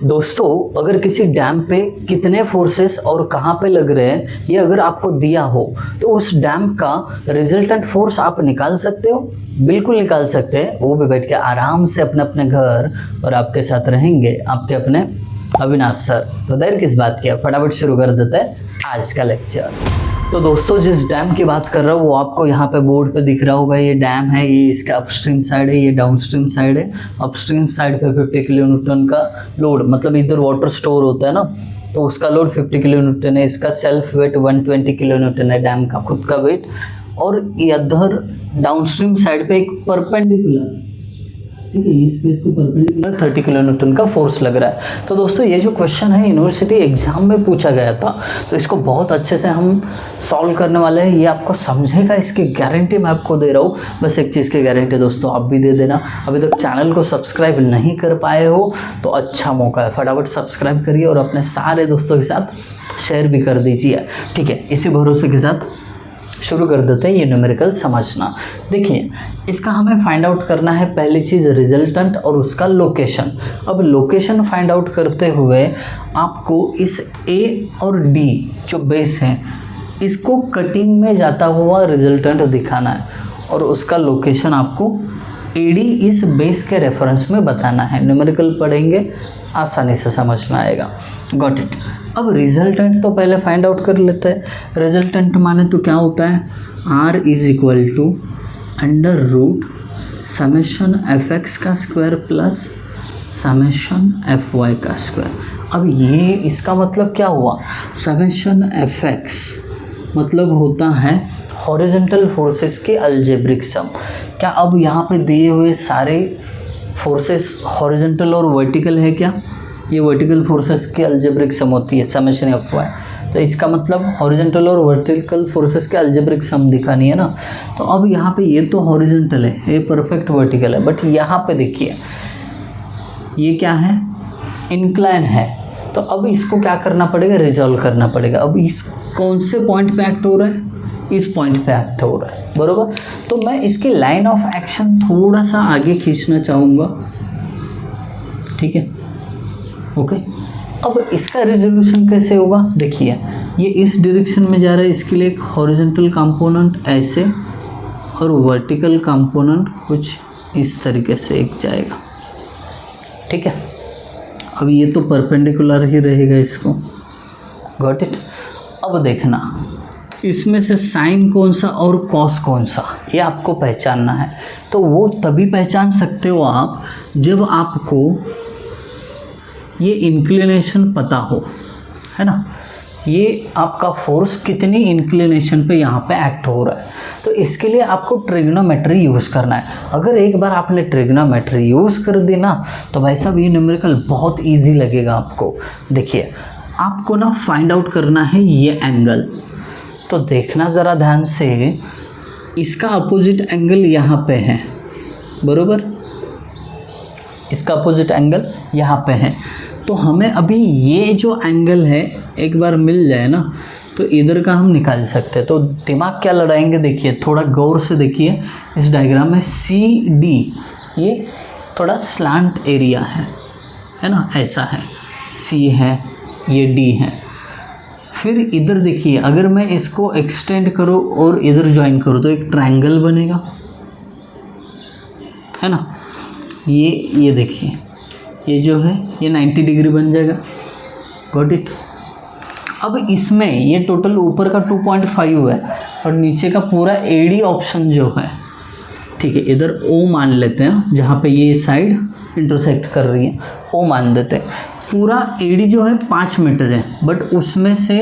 दोस्तों अगर किसी डैम पे कितने फोर्सेस और कहाँ पे लग रहे हैं ये अगर आपको दिया हो तो उस डैम का रिजल्टेंट फोर्स आप निकाल सकते हो, बिल्कुल निकाल सकते हैं। वो भी बैठ के आराम से अपने अपने घर, और आपके साथ रहेंगे आपके अपने अविनाश सर। तो देर किस बात की, फटाफट शुरू कर देते हैं आज का लेक्चर। तो दोस्तों जिस डैम की बात कर रहा हूँ वो आपको यहाँ पे बोर्ड पे दिख रहा होगा। ये डैम है, ये इसका अपस्ट्रीम साइड है, ये डाउनस्ट्रीम साइड है। अपस्ट्रीम साइड पे 50 किलो न्यूटन का लोड, मतलब इधर वाटर स्टोर होता है ना, तो उसका लोड 50 किलो न्यूटन है। इसका सेल्फ वेट 120 किलो न्यूटन है, डैम का खुद का वेट। और इधर डाउनस्ट्रीम साइड पे एक परपेंडिकुलर, ठीक है, इस पेज को परपेंडिकुलर 30 किलो न्यूटन का फोर्स लग रहा है। तो दोस्तों ये जो क्वेश्चन है यूनिवर्सिटी एग्जाम में पूछा गया था, तो इसको बहुत अच्छे से हम सॉल्व करने वाले हैं। ये आपको समझेगा, इसकी गारंटी मैं आपको दे रहा हूँ। बस एक चीज़ की गारंटी दोस्तों आप भी दे देना। अभी तक चैनल को सब्सक्राइब नहीं कर पाए हो तो अच्छा मौका है, फटाफट सब्सक्राइब करिए और अपने सारे दोस्तों के साथ शेयर भी कर दीजिए। ठीक है, इसी भरोसे के साथ शुरू कर देते हैं ये न्यूमेरिकल समझना। देखिए इसका हमें फाइंड आउट करना है पहली चीज़ रिजल्टेंट और उसका लोकेशन। अब लोकेशन फाइंड आउट करते हुए आपको इस ए और डी जो बेस है इसको कटिंग में जाता हुआ रिजल्टेंट दिखाना है, और उसका लोकेशन आपको एडी इस बेस के रेफरेंस में बताना है। न्यूमेरिकल पढ़ेंगे आसानी से समझ में आएगा। Got it. अब रिजल्टेंट तो पहले फाइंड आउट कर लेते हैं। रिजल्टेंट माने तो क्या होता है, R is equal to under root summation F X का square plus summation F Y का स्क्वायर। अब ये इसका मतलब क्या हुआ, समेशन एफ एक्स मतलब होता है हॉरिजॉन्टल फोर्सेस के अलजेब्रिक सम। क्या अब यहाँ पे दिए हुए सारे फोर्सेस हॉरिजॉन्टल और वर्टिकल है क्या, ये वर्टिकल फोर्सेस की अलजेब्रिक सम होती है समेशन एफ वाई। तो इसका मतलब हॉरिजॉन्टल और वर्टिकल फोर्सेस के अलजेब्रिक सम दिखानी है ना। तो अब यहाँ पे ये तो हॉरिजॉन्टल है, ये परफेक्ट वर्टिकल है, बट यहाँ पे देखिए ये क्या है, इंक्लाइन है। तो अब इसको क्या करना पड़ेगा, रिजॉल्व करना पड़ेगा। अब इस कौन से पॉइंट पे एक्ट हो रहा है, इस पॉइंट पे एक्ट हो रहा है, बरोबर। तो मैं इसकी लाइन ऑफ एक्शन थोड़ा सा आगे खींचना चाहूँगा, ठीक है, ओके। अब इसका रिजोल्यूशन कैसे होगा, देखिए ये इस डायरेक्शन में जा रहा है, इसके लिए एक हॉरिजॉन्टल कंपोनेंट ऐसे और वर्टिकल कंपोनेंट कुछ इस तरीके से एक जाएगा, ठीक है। अब ये तो परपेंडिकुलर ही रहेगा इसको, गॉट इट। अब देखना इसमें से साइन कौन सा और कॉस कौन सा, ये आपको पहचानना है। तो वो तभी पहचान सकते हो आप जब आपको ये इंक्लिनेशन पता हो, है ना, ये आपका फोर्स कितनी इंक्लिनेशन पे यहाँ पे एक्ट हो रहा है। तो इसके लिए आपको ट्रिग्नोमेट्री यूज़ करना है। अगर एक बार आपने ट्रिग्नोमेट्री यूज़ कर दी ना तो भाई साहब ये न्यूमेरिकल बहुत इजी लगेगा आपको। देखिए आपको ना फाइंड आउट करना है ये एंगल। तो देखना ज़रा ध्यान से, इसका अपोजिट एंगल यहाँ पे है, बरोबर, इसका अपोजिट एंगल यहाँ पे है। तो हमें अभी ये जो एंगल है एक बार मिल जाए ना तो इधर का हम निकाल सकते हैं। तो दिमाग क्या लड़ाएंगे, देखिए थोड़ा गौर से देखिए इस डायग्राम में सी डी ये थोड़ा स्लांट एरिया है ना, ऐसा है, सी है, ये डी है। फिर इधर देखिए अगर मैं इसको एक्सटेंड करूँ और इधर ज्वाइन करूँ तो एक ट्रायंगल बनेगा, है ना। ये देखिए ये जो है ये 90 डिग्री बन जाएगा, गॉट इट। अब इसमें ये टोटल ऊपर का 2.5 है और नीचे का पूरा एडी ऑप्शन जो है, ठीक है, इधर ओ मान लेते हैं जहाँ पे ये साइड इंटरसेक्ट कर रही है, ओ मान देते हैं। पूरा एडी जो है 5 मीटर है, बट उसमें से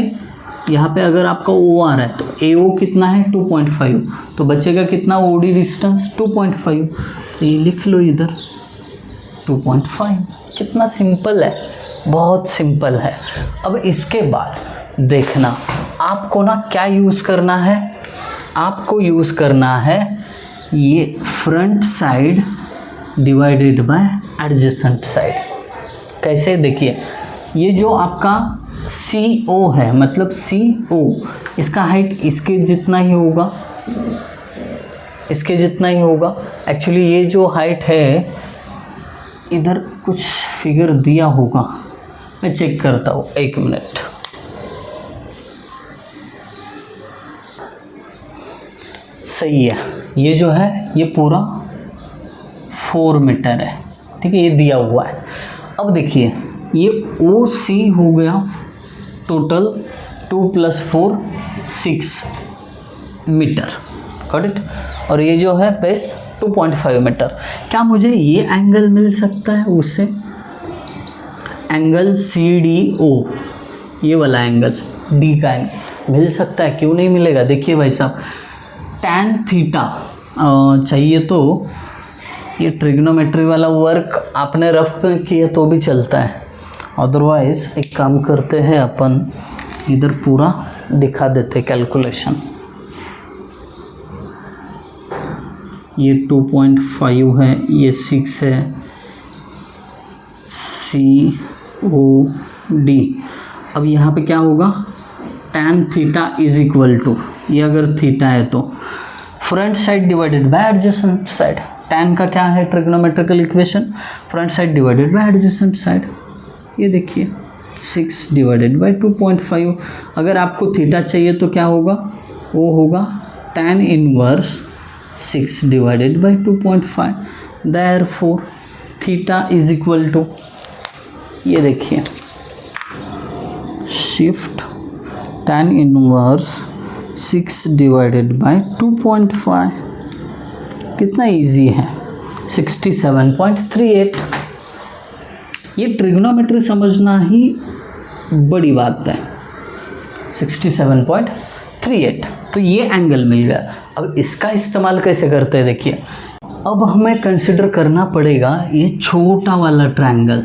यहाँ पे अगर आपका ओ आ रहा है तो ए ओ कितना है 2.5, तो बचेगा कितना ओ डी डिस्टेंस 2.5। तो ये लिख लो इधर 2.5। कितना सिंपल है, बहुत सिंपल है। अब इसके बाद देखना आपको ना क्या यूज़ करना है, आपको यूज़ करना है ये front side divided by adjacent side. कैसे, देखिए ये जो आपका सी ओ है, मतलब सी ओ, इसका हाइट इसके जितना ही होगा, इसके जितना ही होगा। एक्चुअली ये जो हाइट है इधर कुछ फिगर दिया होगा, मैं चेक करता हूँ, 1 मिनट। सही है, ये जो है ये पूरा 4 मीटर है, ठीक है, ये दिया हुआ है। अब देखिए ये OC हो गया टोटल 2 + 4 6 मीटर, गॉट इट। और ये जो है बेस 2.5 मीटर। क्या मुझे ये एंगल मिल सकता है उससे? एंगल CDO, ये वाला एंगल D का एंगल मिल सकता है, क्यों नहीं मिलेगा? देखिए भाई साहब, tan थीटा चाहिए तो ये ट्रिग्नोमेट्री वाला वर्क आपने रफ किया तो भी चलता है, अदरवाइज एक काम करते हैं अपन, इधर पूरा दिखा देते कैलकुलेशन। ये 2.5 है, ये 6 है, COD। अब यहाँ पे क्या होगा? tan theta is equal to, ये अगर थीटा है तो front side divided by adjacent side. tan का क्या है trigonometrical equation? Front side divided by adjacent side. ये देखिए 6 डिवाइडेड बाय 2.5। अगर आपको थीटा चाहिए तो क्या होगा? वो होगा tan inverse 6 divided by 2.5। Therefore theta is equal to, ये देखिए shift tan inverse 6 divided by 2.5। कितना इजी है, 67.38। ये ट्रिग्नोमेट्री समझना ही बड़ी बात है। 67.38, तो ये एंगल मिल गया। अब इसका इस्तेमाल कैसे करते हैं देखिए। अब हमें कंसिडर करना पड़ेगा ये छोटा वाला ट्रायंगल,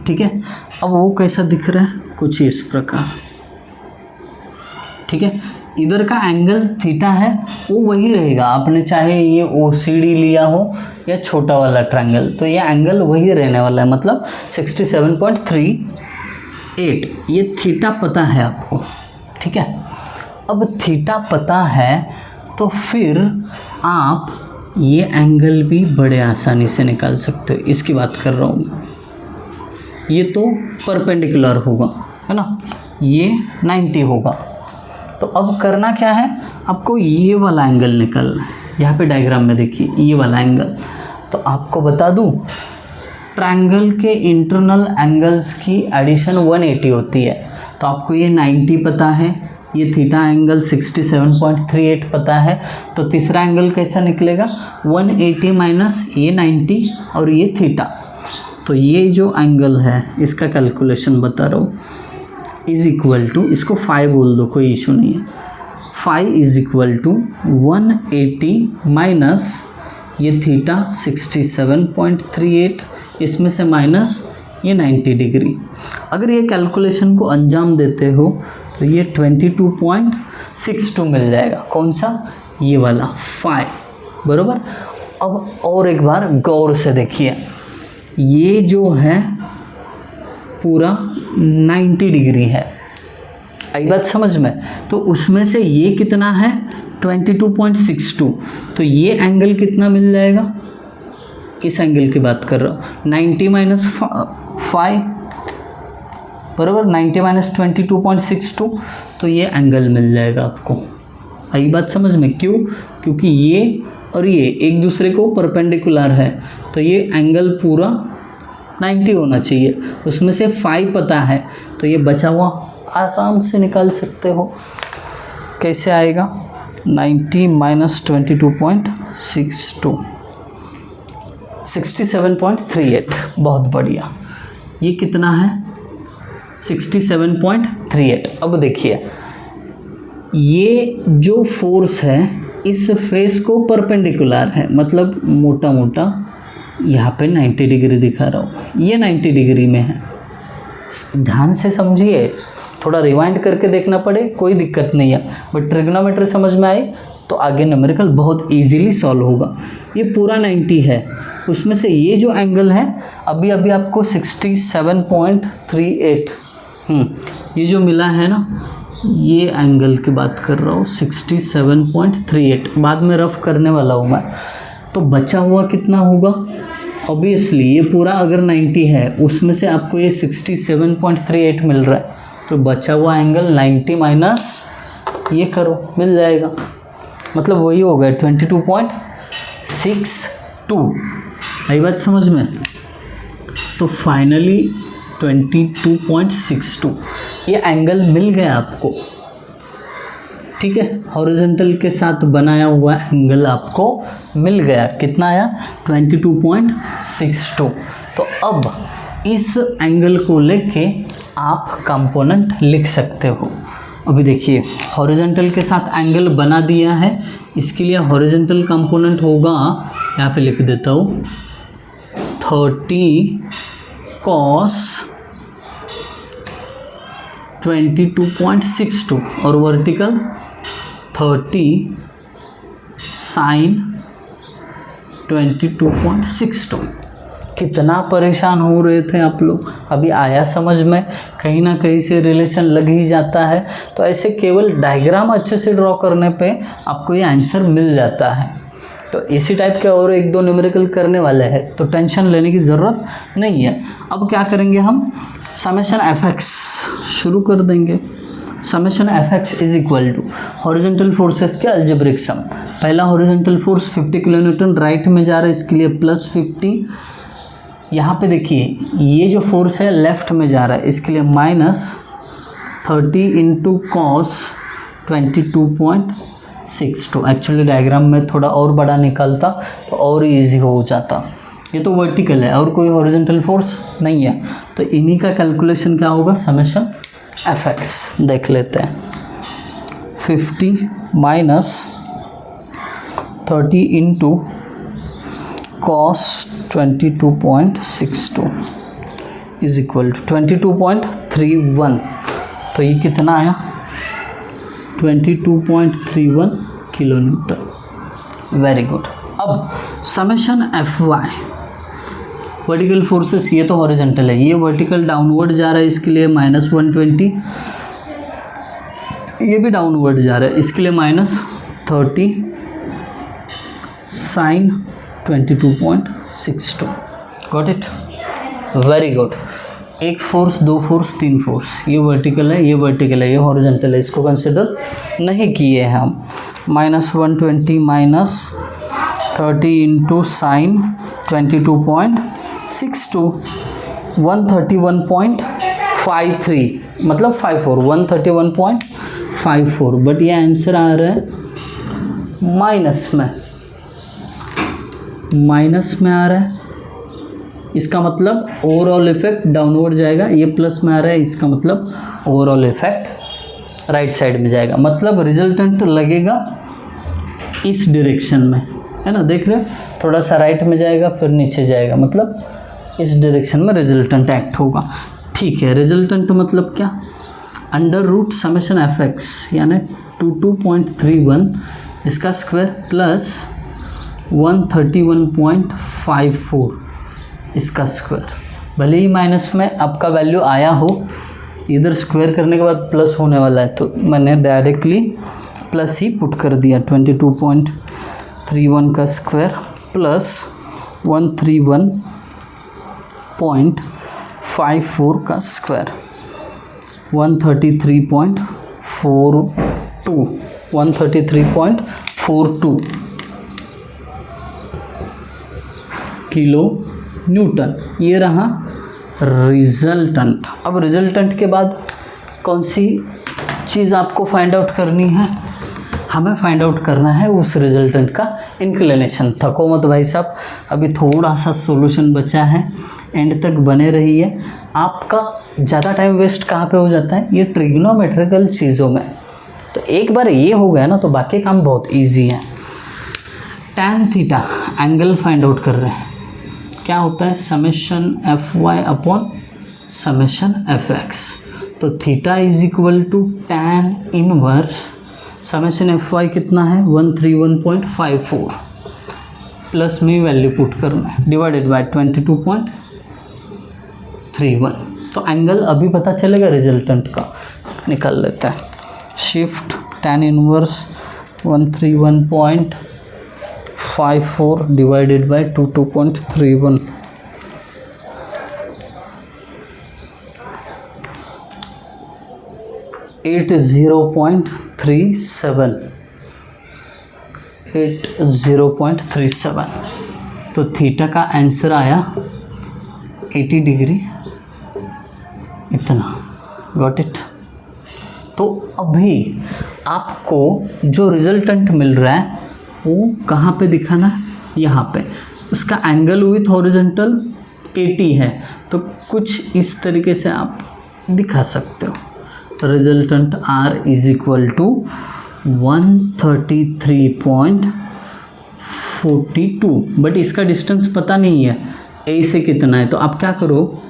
ठीक है। अब वो कैसा दिख रहा है? कुछ इस प्रकार, ठीक है। इधर का एंगल थीटा है वो वही रहेगा, आपने चाहे ये OCD लिया हो या छोटा वाला ट्रायंगल, तो ये एंगल वही रहने वाला है, मतलब 67.38। ये थीटा पता है आपको, ठीक है। अब थीटा पता है तो फिर आप ये एंगल भी बड़े आसानी से निकाल सकते हो। इसकी बात कर रहा हूँ, ये तो परपेंडिकुलर होगा, है ना, ये 90 होगा। तो अब करना क्या है, आपको ये वाला एंगल निकालना है। यहाँ पे डायग्राम में देखिए ये वाला एंगल। तो आपको बता दूँ, ट्रायंगल के इंटरनल एंगल्स की एडिशन 180 होती है। तो आपको ये 90 पता है, ये थीटा एंगल 67.38 पता है, तो तीसरा एंगल कैसा निकलेगा? 180 माइनस ये 90 और ये थीटा। तो ये जो एंगल है इसका कैलकुलेशन बता रहा हूँ, इज इक्वल टू, इसको 5 बोल दो, कोई इशू नहीं है। 5 इज इक्वल टू 180 माइनस ये थीटा 67.38, इसमें से माइनस ये 90 डिग्री। अगर ये कैलकुलेशन को अंजाम देते हो तो ये 22.62 मिल जाएगा। कौन सा? ये वाला 5, बराबर। अब और एक बार गौर से देखिए, ये जो है पूरा 90 डिग्री है, आई बात समझ में? तो उसमें से ये कितना है? 22.62। तो ये एंगल कितना मिल जाएगा? किस एंगल की बात कर रहा हूँ? 90 माइनस 5, बराबर, 90 माइनस 22.62। तो ये एंगल मिल जाएगा आपको। आई बात समझ में? क्यों? क्योंकि ये और ये एक दूसरे को परपेंडिकुलर है, तो ये एंगल पूरा 90 होना चाहिए। उसमें से 5 पता है, तो ये बचा हुआ आराम से निकाल सकते हो। कैसे आएगा? 90 माइनस 22.62, 67.38। बहुत बढ़िया। ये कितना है? 67.38। अब देखिए, ये जो फोर्स है इस फेस को परपेंडिकुलर है, मतलब मोटा मोटा यहाँ पे 90 डिग्री दिखा रहा हूँ, ये 90 डिग्री में है। ध्यान से समझिए, थोड़ा रिवाइंड करके देखना पड़े कोई दिक्कत नहीं है, बट ट्रिग्नोमेट्री समझ में आए तो आगे न्यूमेरिकल बहुत इजीली सॉल्व होगा। ये पूरा 90 है, उसमें से ये जो एंगल है अभी अभी आपको 67.38 ये जो मिला है ना, ये एंगल की बात कर रहा हूँ, 67.38। बाद में रफ करने वाला हूँ मैं। तो बचा हुआ कितना होगा? ऑब्वियसली ये पूरा अगर 90 है उसमें से आपको ये 67.38 मिल रहा है, तो बचा हुआ एंगल 90 माइनस ये करो, मिल जाएगा। मतलब वही हो गया 22.62। आई बात समझ में? तो फाइनली 22.62 ये एंगल मिल गया आपको, ठीक है। हॉरिजॉन्टल के साथ बनाया हुआ एंगल आपको मिल गया। कितना आया? 22.62। तो अब इस एंगल को लेके आप कंपोनेंट लिख सकते हो। अभी देखिए हॉरिजॉन्टल के साथ एंगल बना दिया है, इसके लिए हॉरिजॉन्टल कंपोनेंट होगा, यहाँ पे लिख देता हूँ 30 cos 22.62 और वर्टिकल 30 sin 22.62। कितना परेशान हो रहे थे आप लोग, अभी आया समझ में? कहीं ना कहीं से रिलेशन लग ही जाता है। तो ऐसे केवल डायग्राम अच्छे से ड्रॉ करने पे आपको ये आंसर मिल जाता है। तो इसी टाइप के और एक दो न्यूमेरिकल करने वाले हैं, तो टेंशन लेने की ज़रूरत नहीं है। अब क्या करेंगे हम? समेशन एफ एक्स शुरू कर देंगे। Summation F x is equal to horizontal forces के अलजेब्रिक सम। पहला horizontal force 50 kilo newton right में जा रहा है, इसके लिए प्लस 50। यहाँ पे देखिए ये जो फोर्स है लेफ्ट में जा रहा है, इसके लिए minus 30 into cos 22.62। Actually diagram में थोड़ा और बड़ा निकालता तो और इजी हो जाता। ये तो वर्टिकल है और कोई हॉरिजॉन्टल फोर्स नहीं है, तो इन्हीं का कैलकुलेशन क्या होगा? समेशन एफ एक्स देख लेते हैं। 50 minus 30 into cos 22.62 is equal to 22.31। तो ये कितना आया? 22.31 किलो न्यूटन। Very good. अब summation F Y, vertical forces, ये तो हॉरिजॉन्टल है, ये वर्टिकल डाउनवर्ड जा रहा है, इसके लिए माइनस 120। ये भी डाउनवर्ड जा रहा है, इसके लिए minus 30 sine 22.62। Got it? Very good. एक फोर्स, दो फोर्स, तीन फोर्स, ये वर्टिकल है, ये वर्टिकल है, ये हॉरिजॉन्टल है, इसको कंसिडर नहीं किए हैं हम। माइनस 120 माइनस 30 इंटू साइन 22.62 131.53 मतलब 54 131.54। बट ये आंसर आ रहा है माइनस में आ रहा है। इसका मतलब ओवरऑल इफेक्ट डाउनवर्ड जाएगा, ये प्लस में आ रहा है, इसका मतलब ओवरऑल इफेक्ट राइट साइड में जाएगा। मतलब रिजल्टेंट लगेगा इस डायरेक्शन में, है ना? देख रहे हो, थोड़ा सा राइट में जाएगा फिर नीचे जाएगा, मतलब इस डायरेक्शन में रिजल्टेंट एक्ट होगा। ठीक है, रिजल्टेंट मतलब क्या? Under root summation F x यानी 22.31 इसका स्क्वायर प्लस 131.54 इसका स्क्वायर। भले ही माइनस में आपका वैल्यू आया हो, इधर स्क्वायर करने के बाद प्लस होने वाला है, तो मैंने डायरेक्टली प्लस ही पुट कर दिया। 22.31 का स्क्वायर प्लस 131.54 का स्क्वायर 133.42 किलो न्यूटन। ये रहा रिजल्टेंट। अब रिजल्टेंट के बाद कौन सी चीज़ आपको फाइंड आउट करनी है? हमें फाइंड आउट करना है उस रिजल्टेंट का इंक्लिनेशन। थको मत भाई साहब, अभी थोड़ा सा सॉल्यूशन बचा है, एंड तक बने रहिए। आपका ज़्यादा टाइम वेस्ट कहाँ पे हो जाता है? ये ट्रिग्नोमेट्रिकल चीज़ों में। तो एक बार ये हो गया ना तो बाकी काम बहुत ईजी है। Tan theta angle find out कर रहे हैं, क्या होता है? Summation F Y upon summation F X. तो theta is equal to tan inverse summation F Y कितना है? 131.54 प्लस में वैल्यू पुट करना है डिवाइडेड बाय 22.31। तो एंगल अभी पता चलेगा रिजल्टेंट का, निकाल लेते हैं। Shift tan inverse 131.54 divided by 22.31 80.37 तो थीटा का आंसर आया 80 डिग्री, इतना। Got it. तो अभी आपको जो रिजल्टेंट मिल रहा है वो कहाँ पे दिखाना है, यहाँ पे। उसका एंगल विथ हॉरिजॉन्टल 80 है, तो कुछ इस तरीके से आप दिखा सकते हो। Resultant R is equal to 133.42, but इसका डिस्टेंस पता नहीं है A से कितना है, तो आप क्या करो,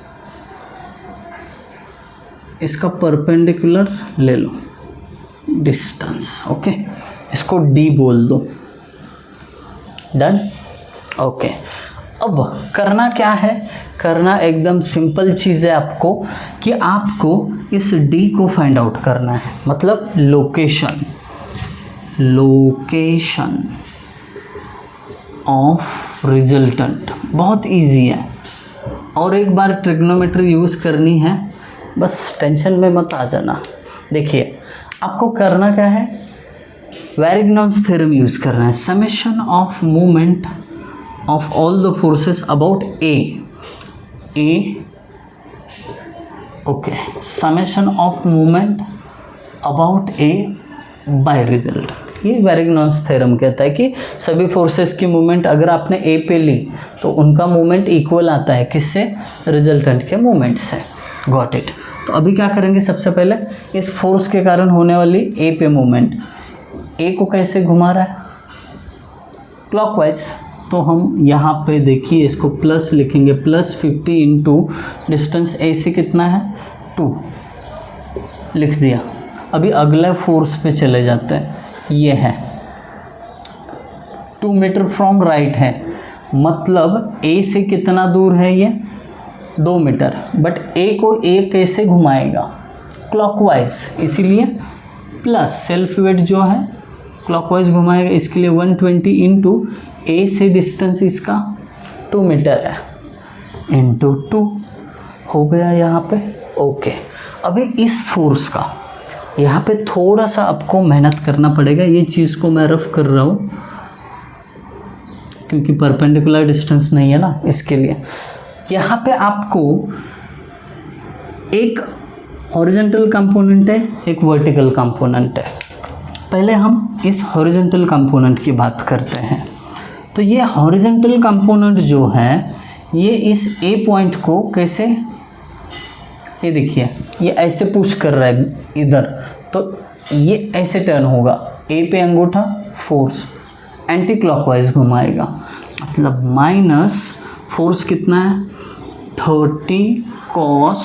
इसका परपेंडिकुलर ले लो डिस्टेंस, ओके, इसको D बोल दो। डन। ओके, अब करना क्या है, करना एकदम सिंपल चीज़ है आपको, कि आपको इस D को फाइंड आउट करना है, मतलब लोकेशन ऑफ रिजल्टेंट। बहुत इजी है, और एक बार ट्रिग्नोमेट्री यूज़ करनी है, बस टेंशन में मत आ जाना। देखिए आपको करना क्या है, वैरिग्नॉन्स थ्योरम यूज़ करना है। Summation of movement of all the forces about A, okay, summation of movement about A by result. ये वैरिग्नॉन्स थ्योरम कहता है कि सभी फोर्सेस की मूवमेंट अगर आपने ए पे ली तो उनका मूवमेंट इक्वल आता है, किससे, रिजल्टेंट के मूवमेंट से। Got it. तो अभी क्या करेंगे, सबसे पहले इस फोर्स के कारण होने वाली ए पे मूवमेंट, ए को कैसे घुमा रहा है, क्लॉकवाइज। तो हम यहाँ पे देखिए इसको प्लस लिखेंगे, +50 इंटू डिस्टेंस ए से कितना है, 2 लिख दिया। अभी अगले फोर्स पे चले जाते हैं, ये है 2 मीटर फ्रॉम राइट है, मतलब ए से कितना दूर है, ये 2 मीटर, बट ए को ए कैसे घुमाएगा, क्लॉकवाइज, इसीलिए प्लस सेल्फ वेट जो है क्लॉकवाइज घुमाएगा, इसके लिए 120 इंटू ए से डिस्टेंस इसका 2 मीटर है, इंटू 2 हो गया यहाँ पे। ओके, अभी इस फोर्स का यहाँ पे थोड़ा सा आपको मेहनत करना पड़ेगा, ये चीज़ को मैं रफ कर रहा हूँ क्योंकि परपेंडिकुलर डिस्टेंस नहीं है ना, इसके लिए। यहाँ पे आपको एक हॉरिजॉन्टल कंपोनेंट है, एक वर्टिकल कंपोनेंट है। पहले हम इस हॉरिजॉन्टल कंपोनेंट की बात करते हैं। तो ये हॉरिजॉन्टल कंपोनेंट जो है, ये इस ए पॉइंट को कैसे, ये देखिए ये ऐसे पुश कर रहा है इधर, तो ये ऐसे टर्न होगा, ए पे अंगूठा, फोर्स एंटी क्लॉकवाइज घुमाएगा, मतलब माइनस फोर्स कितना है, 30 cos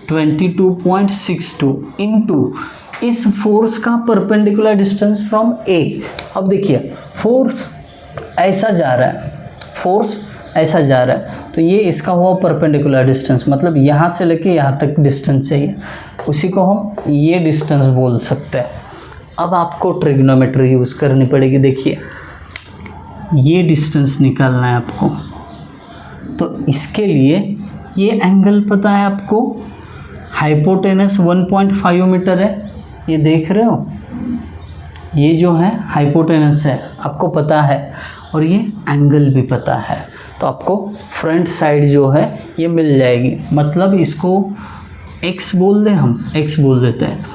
22.62 इंटू इस फोर्स का परपेंडिकुलर डिस्टेंस फ्रॉम ए। अब देखिए फोर्स ऐसा जा रहा है, फोर्स ऐसा जा रहा है, तो ये इसका हुआ परपेंडिकुलर डिस्टेंस, मतलब यहाँ से लेके यहाँ तक डिस्टेंस चाहिए, उसी को हम ये डिस्टेंस बोल सकते हैं। अब आपको ट्रिग्नोमेट्री यूज़ करनी पड़ेगी। देखिए ये डिस्टेंस निकालना है आपको, तो इसके लिए ये एंगल पता है आपको, हाइपोटेनस 1.5 मीटर है, ये देख रहे हो, ये जो है हाइपोटेनस है, आपको पता है, और ये एंगल भी पता है, तो आपको फ्रंट साइड जो है ये मिल जाएगी, मतलब इसको x बोल दें, हम x बोल देते हैं।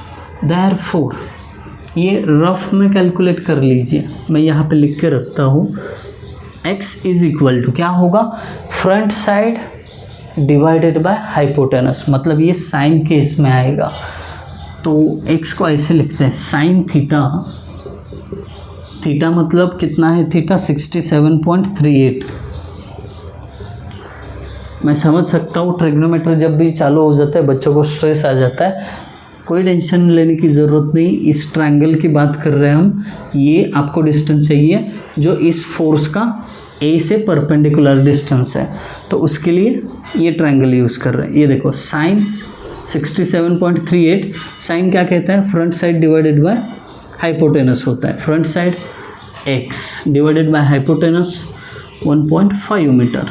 देयरफॉर ये रफ में कैलकुलेट कर लीजिए, मैं यहाँ पे लिख के रखता हूँ, x इज इक्वल टू क्या होगा, front side divided by hypotenuse, मतलब ये साइन के इसमें आएगा, तो x को ऐसे लिखते हैं, साइन थीटा, थीटा मतलब कितना है, थीटा 67.38। मैं समझ सकता हूँ ट्रिग्नोमेट्री जब भी चालू हो जाता है बच्चों को स्ट्रेस आ जाता है, कोई टेंशन लेने की ज़रूरत नहीं। इस ट्रायंगल की बात कर रहे हैं हम, ये आपको डिस्टेंस चाहिए जो इस फोर्स का ए से परपेंडिकुलर डिस्टेंस है, तो उसके लिए ये ट्रायंगल यूज़ कर रहे हैं। ये देखो साइन 67.38, साइन क्या कहता है, front side divided by hypotenuse होता है, front side x divided by hypotenuse 1.5 metre.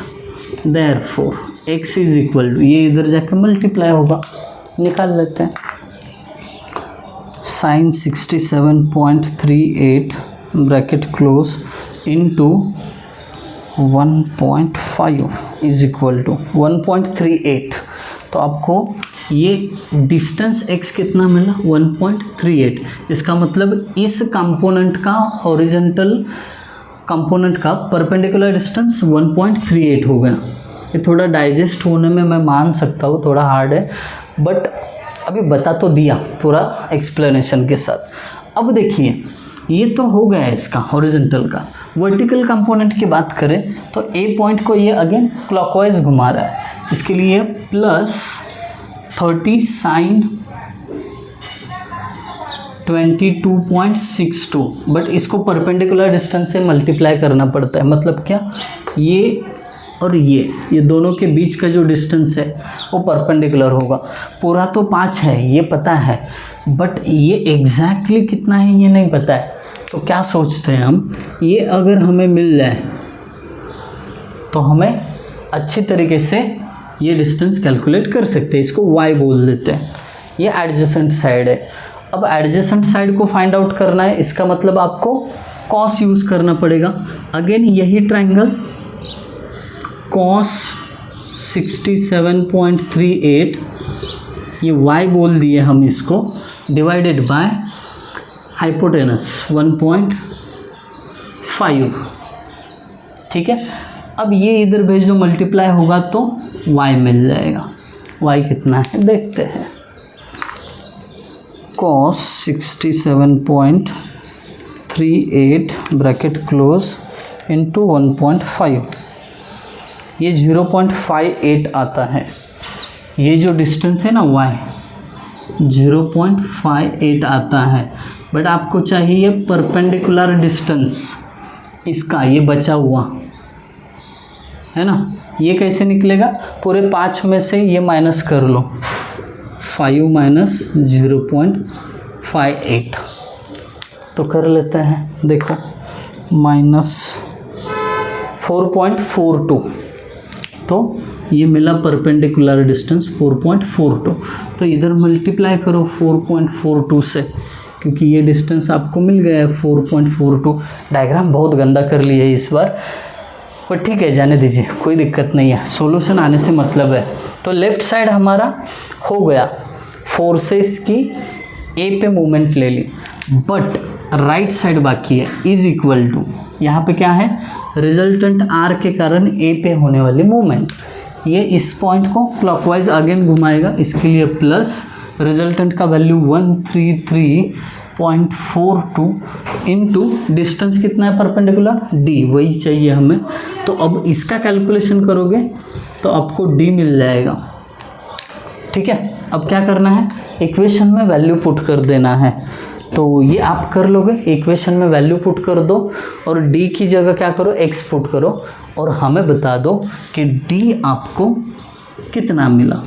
Therefore x is equal to, ये इधर जाकर मल्टीप्लाई होगा, निकाल लेते हैं, sine 67.38 bracket close into 1.5 is equal to 1.38। तो आपको ये डिस्टेंस x कितना मिला 1.38। इसका मतलब इस कंपोनेंट का हॉरिजॉन्टल कंपोनेंट का परपेंडिकुलर डिस्टेंस 1.38 हो गया। ये थोड़ा डाइजेस्ट होने में मैं मान सकता हूँ, थोड़ा हार्ड है, बट अभी बता तो दिया पूरा एक्सप्लेनेशन के साथ। अब देखिए ये तो हो गया इसका हॉरिजॉन्टल का। वर्टिकल कंपोनेंट की बात करें तो ए पॉइंट को ये अगेन क्लॉकवाइज घुमा रहा है, इसके लिए प्लस 30 साइन 22.62, बट इसको परपेंडिकुलर डिस्टेंस से मल्टीप्लाई करना पड़ता है। मतलब क्या, ये और ये दोनों के बीच का जो डिस्टेंस है वो परपेंडिकुलर होगा। पूरा तो 5 है ये पता है, बट ये एग्जैक्टली कितना है ये नहीं पता है। तो क्या सोचते हैं हम, ये अगर हमें मिल जाए तो हमें अच्छी तरीके से ये डिस्टेंस कैलकुलेट कर सकते हैं। इसको y बोल देते हैं। ये एडजेसेंट साइड है। अब एडजेसेंट साइड को फाइंड आउट करना है, इसका मतलब आपको cos यूज़ करना पड़ेगा। अगेन यही ट्रायंगल cos 67.38, ये y बोल दिए हम इसको, डिवाइडेड बाय हाइपोटेनस 1.5। ठीक है, अब ये इधर भेज दो, मल्टीप्लाई होगा तो y मिल जाएगा। y कितना है देखते हैं, cos 67.38 ब्रैकेट क्लोज इंटू 1.5, ये 0.58 आता है। ये जो डिस्टेंस है ना y 0.58 आता है, बट आपको चाहिए परपेंडिकुलर डिस्टेंस इसका, ये बचा हुआ है ना। ये कैसे निकलेगा, पूरे 5 में से ये माइनस कर लो, 5 माइनस 0.58 तो कर लेते हैं। देखो माइनस 4.42, तो ये मिला परपेंडिकुलर डिस्टेंस 4.42। तो इधर मल्टीप्लाई करो 4.42 से, क्योंकि ये डिस्टेंस आपको मिल गया है 4.42। डायग्राम बहुत गंदा कर लिया है इस बार, पर ठीक है जाने दीजिए, कोई दिक्कत नहीं है, सॉल्यूशन आने से मतलब है। तो लेफ्ट साइड हमारा हो गया, फोर्सेस की ए पे मूवमेंट ले ली, बट राइट साइड बाकी है, इज इक्वल टू, यहाँ पे क्या है, रिजल्टेंट आर के कारण ए पे होने वाली मूवमेंट। ये इस पॉइंट को क्लॉकवाइज अगेन घुमाएगा, इसके लिए प्लस रिजल्टेंट का वैल्यू 133.42 इनटू डिस्टेंस कितना है परपेंडिकुलर डी, वही चाहिए हमें। तो अब इसका कैलकुलेशन करोगे तो आपको डी मिल जाएगा। ठीक है, अब क्या करना है, इक्वेशन में वैल्यू पुट कर देना है। तो ये आप कर लोगे, इक्वेशन में वैल्यू पुट कर दो और डी की जगह क्या करो, एक्स पुट करो और हमें बता दो कि डी आपको कितना मिला।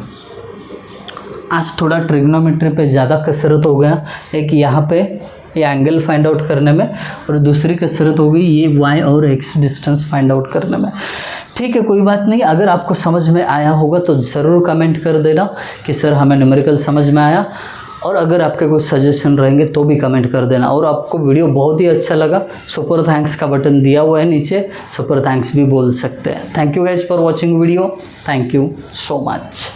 आज थोड़ा ट्रिग्नोमेट्री पे ज़्यादा कसरत हो गया, एक यहाँ पे ये एंगल फाइंड आउट करने में और दूसरी कसरत हो गई ये y और x डिस्टेंस फाइंड आउट करने में। ठीक है, कोई बात नहीं, अगर आपको समझ में आया होगा तो ज़रूर कमेंट कर देना कि सर हमें न्यूमेरिकल समझ में आया, और अगर आपके कुछ सजेशन रहेंगे तो भी कमेंट कर देना। और आपको वीडियो बहुत ही अच्छा लगा, सुपर थैंक्स का बटन दिया हुआ है नीचे, सुपर थैंक्स भी बोल सकते हैं। Thank you guys for watching video, thank you so much.